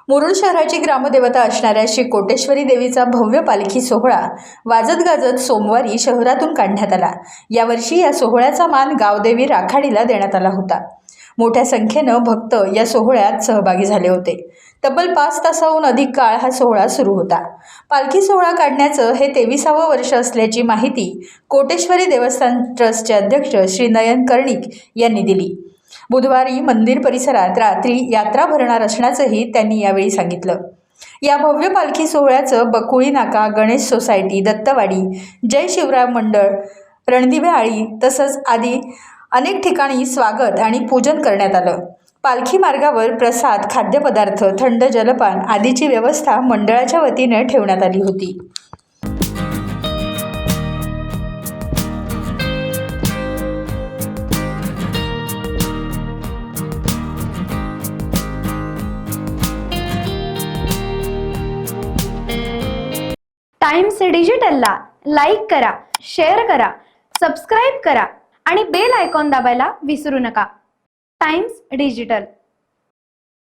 मुरुड शहराची ग्रामदेवता असणाऱ्या श्री कोटेश्वरी देवीचा भव्य पालखी सोहळा वाजत गाजत सोमवारी शहरातून काढण्यात आला। यावर्षी या सोहळ्याचा मान गावदेवी राखाडीला देण्यात आला होता। मोठ्या संख्येनं भक्त या सोहळ्यात सहभागी झाले होते। तब्बल 5 तासाहून अधिक काळ हा सोहळा सुरू होता। पालखी सोहळा काढण्याचं हे 23वे वर्ष असल्याची माहिती कोटेश्वरी देवस्थान ट्रस्टचे अध्यक्ष श्री नयन कर्णिक यांनी दिली। बुधवारी मंदिर परिसरात रात्री यात्रा भरणार असल्याचंही त्यांनी यावेळी सांगितलं। या भव्य पालखी सोहळ्याचं बकुळी नाका, गणेश सोसायटी, दत्तवाडी, जय शिवराय मंडळ, रणदिवे आळी तसंच आदी अनेक ठिकाणी स्वागत आणि पूजन करण्यात आलं। पालखी मार्गावर प्रसाद, खाद्यपदार्थ, थंड जलपान आदीची व्यवस्था मंडळाच्या वतीने ठेवण्यात आली होती। टाइम्स डिजिटलला लाईक करा, शेअर करा, सबस्क्राईब करा आणि बेल आयकॉन दाबायला विसरू नका। Times digital.